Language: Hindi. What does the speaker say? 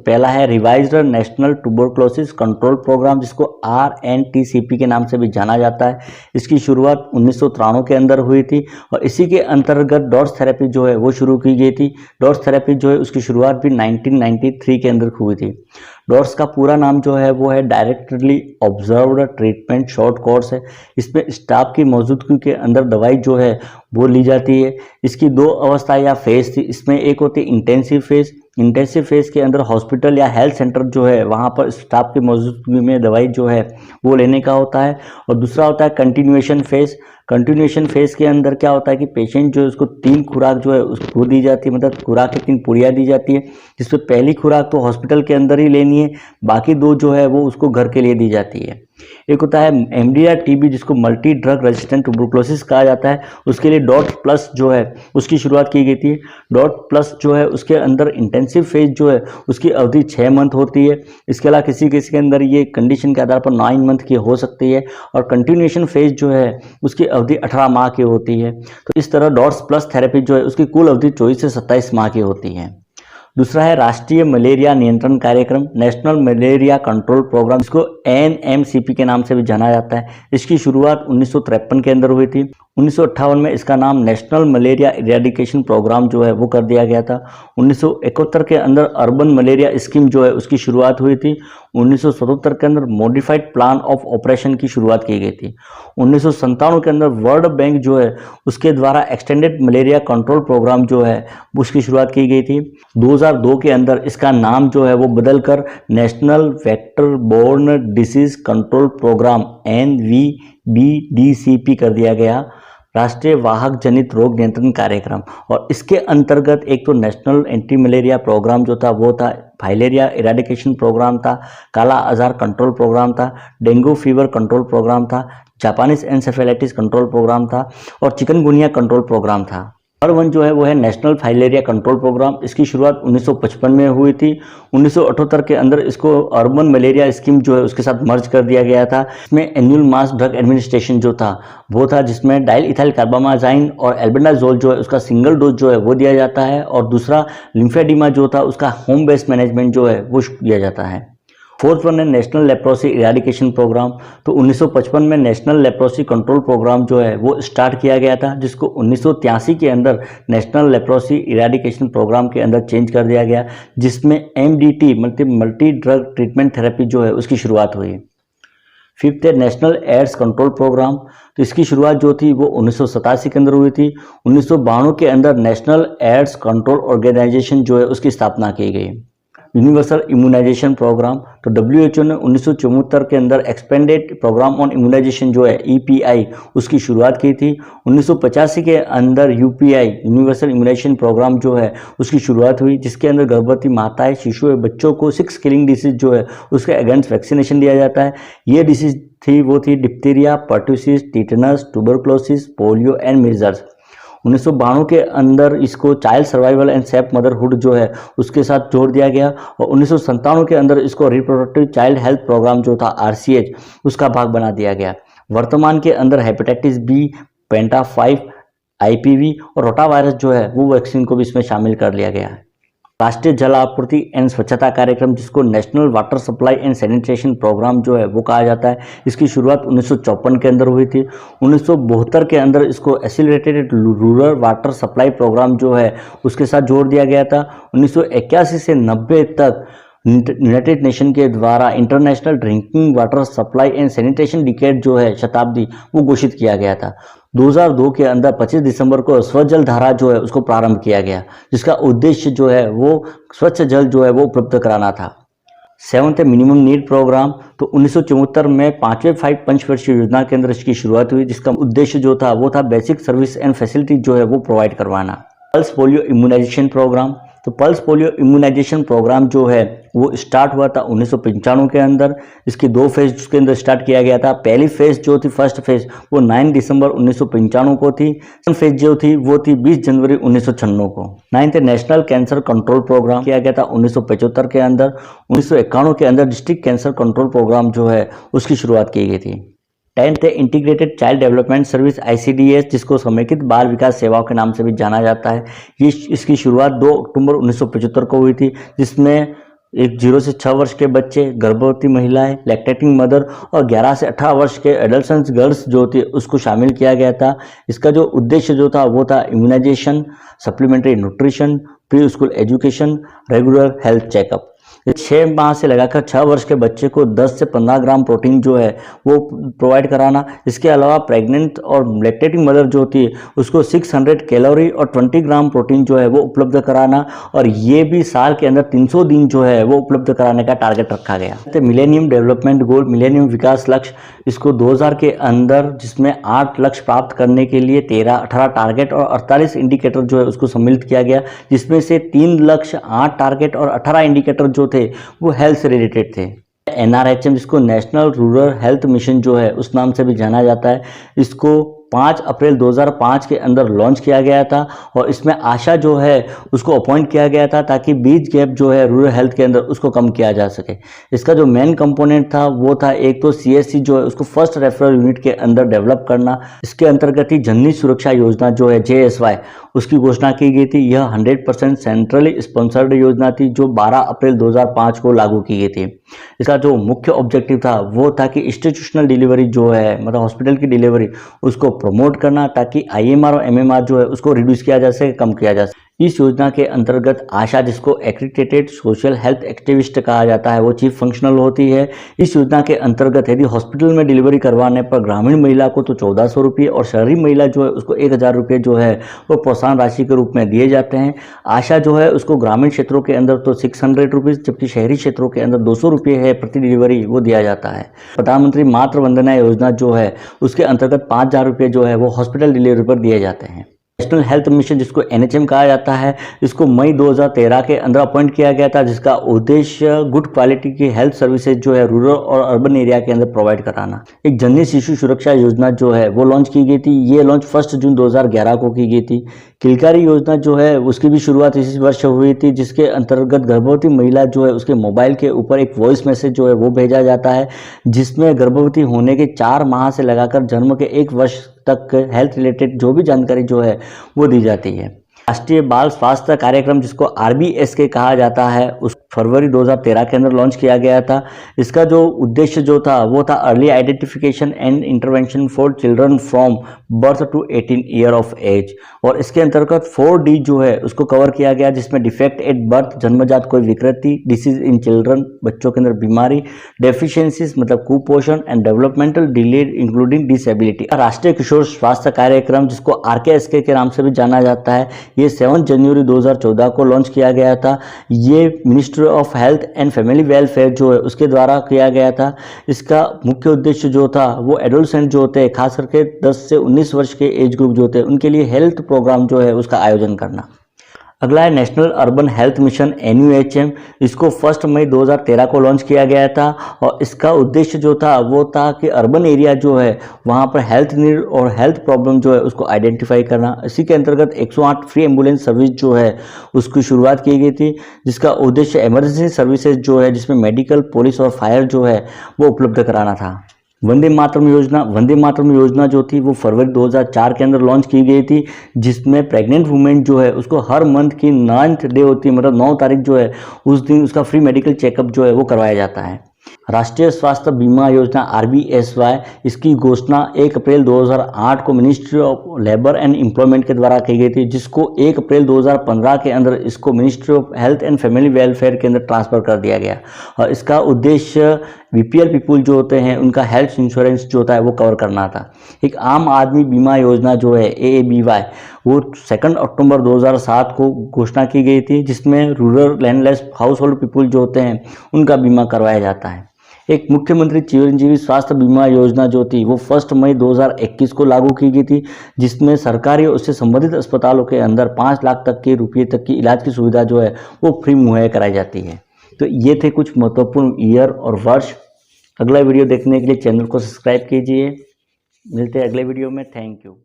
पहला है revised national tuberculosis control programme, जिसको RNTCP के नाम से भी जाना जाता है। इसकी शुरुआत 1993 के अंदर हुई थी और इसी के अंतर्गत डॉट्स थेरेपी जो है वो शुरू की गई थी। डॉट्स थेरेपी जो है उसकी शुरुआत भी 1993 के अंदर हुई थी। डॉट्स का पूरा नाम जो है वो है directly observed treatment short course है। इसमें स्टाफ की मौजूदगी के अंदर दवाई जो है वो ली जाती है। इसकी दो अवस्था या फेज थी। इसमें एक होती है इंटेंसिव फेज। इंटेंसिव फेज के अंदर हॉस्पिटल या हेल्थ सेंटर जो है वहाँ पर स्टाफ की मौजूदगी में दवाई जो है वो लेने का होता है। और दूसरा होता है कंटिन्यूएशन फेज। कंटिन्यूएशन फेज के अंदर क्या होता है कि पेशेंट जो है उसको 3 खुराक जो है उसको दी जाती है, मतलब खुराक की 3 पुड़िया दी जाती है, जिसमें पहली खुराक तो हॉस्पिटल के अंदर ही लेनी है, बाकी 2 जो है वो उसको घर के लिए दी जाती है। एक होता है MDR TB, जिसको मल्टी ड्रग रेजिस्टेंट ट्यूबरक्लोसिस कहा जाता है। उसके लिए डॉट प्लस जो है उसकी शुरुआत की गई थी। डॉट प्लस जो है उसके अंदर इंटेंसिव फेज जो है उसकी अवधि 6 मंथ होती है। इसके अलावा किसी किसी के अंदर ये कंडीशन के आधार पर 9 मंथ की हो सकती है। और कंटिन्यूएशन फेज जो है उसकी अवधि 18 माह की होती है। तो इस तरह डॉट्स प्लस थेरेपी जो है उसकी कुल अवधि 24 से 27 माह की होती है। दूसरा है राष्ट्रीय मलेरिया नियंत्रण कार्यक्रम, नेशनल मलेरिया कंट्रोल प्रोग्राम, इसको NMCP के नाम से भी जाना जाता है। इसकी शुरुआत 1953 के अंदर हुई थी। 1958 में इसका नाम नेशनल मलेरिया इरेडिकेशन प्रोग्राम जो है वो कर दिया गया था। 1971 के अंदर अर्बन मलेरिया स्कीम जो है उसकी शुरुआत हुई थी। 1977 के अंदर मॉडिफाइड प्लान ऑफ ऑपरेशन की शुरुआत की गई थी। 1997 के अंदर वर्ल्ड बैंक जो है उसके द्वारा एक्सटेंडेड मलेरिया कंट्रोल प्रोग्राम जो है उसकी शुरुआत की गई थी। 2002 के अंदर इसका नाम जो है वो बदलकर national vector borne disease control programme NVBDCP कर दिया गया, राष्ट्रीय वाहक जनित रोग नियंत्रण कार्यक्रम। और इसके अंतर्गत एक तो नेशनल एंटी मलेरिया प्रोग्राम जो था वो था, फाइलेरिया इरेडिकेशन प्रोग्राम था, काला आजार कंट्रोल प्रोग्राम था, डेंगू फीवर कंट्रोल प्रोग्राम था, जापानीज एन्सेफेलाइटिस कंट्रोल प्रोग्राम था और चिकनगुनिया कंट्रोल प्रोग्राम था। और वन जो है वो है नेशनल फाइलेरिया कंट्रोल प्रोग्राम। इसकी शुरुआत 1955 में हुई थी। 1978 के अंदर इसको अर्बन मलेरिया स्कीम जो है उसके साथ मर्ज कर दिया गया था। इसमें एनुअल मास ड्रग एडमिनिस्ट्रेशन जो था वो था, जिसमें डाइल इथाइल कार्बामाजाइन और एल्बेंडाजोल जो है उसका सिंगल डोज जो है वो दिया जाता है। और दूसरा लिम्फेडिमा जो था उसका होम बेस्ड मैनेजमेंट जो है वो दिया जाता है। फोर्थ वन है नेशनल लेप्रोसी इरेडिकेशन प्रोग्राम। तो 1955 में नेशनल लेप्रोसी कंट्रोल प्रोग्राम जो है वो स्टार्ट किया गया था, जिसको 1983 के अंदर नेशनल लेप्रोसी इरेडिकेशन प्रोग्राम के अंदर चेंज कर दिया गया, जिसमें MDT multi drug treatment therapy जो है उसकी शुरुआत हुई। फिफ्थ है नेशनल एड्स कंट्रोल प्रोग्राम। तो इसकी शुरुआत जो थी वो 1987 के अंदर हुई थी। 1992 के अंदर नेशनल एड्स कंट्रोल ऑर्गेनाइजेशन जो है उसकी स्थापना की गई। यूनिवर्सल इम्यूनाइजेशन प्रोग्राम, तो WHO ने 1974 के अंदर एक्सपेंडेड प्रोग्राम ऑन इम्यूनाइजेशन जो है EPI उसकी शुरुआत की थी। 1985 के अंदर UPI यूनिवर्सल इम्यूनाइजेशन प्रोग्राम जो है उसकी शुरुआत हुई, जिसके अंदर गर्भवती माताएं, शिशु और बच्चों को 6 किलिंग डिसीज जो है उसके अगेंस्ट वैक्सीनेशन दिया जाता है। ये डिसीज थी वो थी diphtheria, pertussis, tetanus, tuberculosis, polio and measles. 1992 के अंदर इसको child survival and safe motherhood जो है उसके साथ जोड़ दिया गया। और 1997 के अंदर इसको रिप्रोडक्टिव चाइल्ड हेल्थ प्रोग्राम जो था RCH उसका भाग बना दिया गया। वर्तमान के अंदर हेपेटाइटिस B, पेंटा 5, IPV और रोटा वायरस जो है वो वैक्सीन को भी इसमें शामिल कर लिया गया है। राष्ट्रीय जल आपूर्ति एंड स्वच्छता कार्यक्रम, जिसको national water supply and sanitation programme जो है वो कहा जाता है, इसकी शुरुआत 1954 के अंदर हुई थी। 1972 के अंदर इसको accelerated rural water supply programme जो है उसके साथ जोड़ दिया गया था। 1981 से 90 तक यूनाइटेड नेशन के द्वारा international drinking water supply and sanitation decade जो है शताब्दी वो घोषित किया गया था। 2002 के अंदर 25 दिसंबर को स्वजल धारा जो है उसको प्रारंभ किया गया, जिसका उद्देश्य जो है वो स्वच्छ जल जो है वो उपलब्ध कराना था। 7th मिनिमम नीड प्रोग्राम, तो 1974 में 5वें 5 पंचवर्षीय योजना के अंदर इसकी शुरुआत हुई, जिसका उद्देश्य जो था वो था बेसिक सर्विस एंड फैसिलिटी जो है वो प्रोवाइड करवाना। पल्स पोलियो इम्यूनाइजेशन प्रोग्राम, तो पल्स पोलियो इम्यूनाइजेशन प्रोग्राम जो है वो स्टार्ट हुआ था 1995 के अंदर। इसकी 2 फेज उसके अंदर स्टार्ट किया गया था। पहली फेज जो थी, फर्स्ट फेज, वो 9 दिसंबर 1995 को थी। सेकंड फेज जो थी वो थी 20 जनवरी 1996 को। 9th national cancer control programme किया गया था 1975 के अंदर। 1991 के अंदर डिस्ट्रिक्ट कैंसर कंट्रोल प्रोग्राम जो है उसकी शुरुआत की गई थी। 10th integrated child development service ICDS, जिसको समेकित बाल विकास सेवाओं के नाम से भी जाना जाता है। ये इसकी शुरुआत 2 अक्टूबर 1975 को हुई थी, जिसमें एक 0 से 6 वर्ष के बच्चे, गर्भवती महिलाएं, लैक्टेटिंग मदर और 11 से 18 वर्ष के एडल्ट गर्ल्स जो होती है उसको शामिल किया गया था। इसका जो उद्देश्य जो था वो था immunisation, supplementary nutrition, pre school education, regular health checkup. 6 माह से लगाकर 6 वर्ष के बच्चे को 10 से 15 ग्राम प्रोटीन जो है वो प्रोवाइड कराना। इसके अलावा प्रेग्नेंट और लैक्टेटिंग मदर जो होती है उसको 600 कैलोरी और 20 ग्राम प्रोटीन जो है वो उपलब्ध कराना, और ये भी साल के अंदर 300 दिन जो है वो उपलब्ध कराने का टारगेट रखा गया। तो मिलेनियम डेवलपमेंट गोल, मिलेनियम विकास लक्ष्य, इसको 2000 के अंदर जिसमें 8 लक्ष्य प्राप्त करने के लिए 18 टारगेट और 48 इंडिकेटर जो है उसको सम्मिलित किया गया, जिसमें से 3 लक्ष्य, 8 टारगेट और 18 इंडिकेटर जो थे वो हेल्थ से रिलेटेड थे। NRHM जिसको नेशनल रूरल हेल्थ मिशन जो है उस नाम से भी जाना जाता है, इसको 5 अप्रैल 2005 के अंदर लॉन्च किया गया था, और इसमें आशा जो है उसको अपॉइंट किया गया था ताकि बीच गैप जो है रूरल हेल्थ के अंदर उसको कम किया जा सके। इसका जो मेन कंपोनेंट था वो था एक तो CSC जो है उसको फर्स्ट रेफरल यूनिट के अंदर डेवलप करना। इसके अंतर्गत ही जननी सुरक्षा योजना जो है JSY उसकी घोषणा की गई थी। यह 100% सेंट्रली स्पॉन्सर्ड योजना थी जो 12 अप्रैल 2005 को लागू की गई थी। इसका जो मुख्य ऑब्जेक्टिव था वो था कि इंस्टीट्यूशनल डिलीवरी जो है मतलब हॉस्पिटल की डिलीवरी उसको प्रमोट करना, ताकि IMR और MMR जो है उसको रिड्यूस किया जा सके, कम किया जा सके। इस योजना के अंतर्गत आशा, जिसको एक्रीडेटेड सोशल हेल्थ एक्टिविस्ट कहा जाता है, वो चीफ फंक्शनल होती है। इस योजना के अंतर्गत यदि हॉस्पिटल में डिलीवरी करवाने पर ग्रामीण महिला को तो 1400 रुपये और शहरी महिला जो है उसको 1000 रुपये जो है वो प्रोत्साहन राशि के रूप में दिए जाते हैं। आशा जो है उसको ग्रामीण क्षेत्रों के अंदर तो 600 रुपीज़, जबकि शहरी क्षेत्रों के अंदर 200 रुपये है प्रति डिलीवरी वो दिया जाता है। प्रधानमंत्री मातृ वंदना योजना जो है उसके अंतर्गत 5000 रुपये जो है वो हॉस्पिटल डिलीवरी पर दिए जाते हैं। नेशनल हेल्थ मिशन जिसको NHM कहा जाता है, इसको मई 2013 के अंदर अपॉइंट किया गया था, जिसका उद्देश्य गुड क्वालिटी की हेल्थ सर्विसेज जो है रूरल और अर्बन एरिया के अंदर प्रोवाइड कराना। एक जननी शिशु सुरक्षा योजना जो है वो लॉन्च की गई थी। ये लॉन्च 1 जून 2011 को की गई थी। किलकारी योजना जो है उसकी भी शुरुआत इसी वर्ष हुई थी, जिसके अंतर्गत गर्भवती महिला जो है उसके मोबाइल के ऊपर एक वॉइस मैसेज जो है वो भेजा जाता है, जिसमें गर्भवती होने के 4 माह से लगाकर जन्म के 1 वर्ष तक हेल्थ रिलेटेड जो भी जानकारी जो है वो दी जाती है। राष्ट्रीय बाल स्वास्थ्य कार्यक्रम जिसको RBSK कहा जाता है उस फरवरी 2013 के अंदर लॉन्च किया गया था। इसका जो उद्देश्य जो था वो था early identification and intervention for children from birth to 18 year of age, और इसके अंतर्गत 4D जो है उसको कवर किया गया, जिसमें डिफेक्ट एट बर्थ, जन्मजात कोई विकृति, डिसीज इन चिल्ड्रन, बच्चों के अंदर बीमारी, डेफिशिएंसीज मतलब कुपोषण, and developmental delay including disability. राष्ट्रीय किशोर स्वास्थ्य कार्यक्रम जिसको RKSK के नाम से भी जाना जाता है, ये 7 जनवरी 2014 को लॉन्च किया गया था। ये ministry of health and family welfare जो है उसके द्वारा किया गया था। इसका मुख्य उद्देश्य जो था वो एडोलसेंट जो होते हैं, खास करके 10 से 19 वर्ष के एज ग्रुप जो होते हैं उनके लिए हेल्थ प्रोग्राम जो है उसका आयोजन करना। अगला है national urban health mission NUHM। इसको 1 मई 2013 को लॉन्च किया गया था, और इसका उद्देश्य जो था वो था कि अर्बन एरिया जो है वहाँ पर हेल्थ नीड और हेल्थ प्रॉब्लम जो है उसको आइडेंटिफाई करना। इसी के अंतर्गत 108 फ्री एम्बुलेंस सर्विस जो है उसकी शुरुआत की गई थी, जिसका उद्देश्य इमरजेंसी सर्विसेज जो है जिसमें मेडिकल, पुलिस और फायर जो है वो उपलब्ध कराना था। वंदे मातरम योजना जो थी वो फरवरी 2004 के अंदर लॉन्च की गई थी, जिसमें प्रेग्नेंट वुमेन जो है उसको हर मंथ की 9th डे होती है, मतलब 9 तारीख जो है उस दिन उसका फ्री मेडिकल चेकअप जो है वो करवाया जाता है। राष्ट्रीय स्वास्थ्य बीमा योजना RBSY, इसकी घोषणा 1 अप्रैल 2008 को ministry of labour and employment के द्वारा की गई थी, जिसको 1 अप्रैल 2015 के अंदर इसको ministry of health and family welfare के अंदर ट्रांसफर कर दिया गया। और इसका उद्देश्य BPL पीपुल जो होते हैं उनका हेल्थ इंश्योरेंस जो होता है वो कवर करना था। एक आम आदमी बीमा योजना जो है AABY, वो 2 अक्टूबर 2007 को घोषणा की गई थी, जिसमें rural landless house hold people जो होते हैं उनका बीमा करवाया जाता है। एक मुख्यमंत्री चिरंजीवी स्वास्थ्य बीमा योजना जो थी वो 1 मई 2021 को लागू की गई थी, जिसमें सरकारी और उससे संबंधित अस्पतालों के अंदर 5 लाख तक के रुपये तक की इलाज की सुविधा जो है वो फ्री मुहैया कराई जाती है। तो ये थे कुछ महत्वपूर्ण ईयर और वर्ष। अगला वीडियो देखने के लिए चैनल को सब्सक्राइब कीजिए। मिलते हैं अगले वीडियो में। Thank you.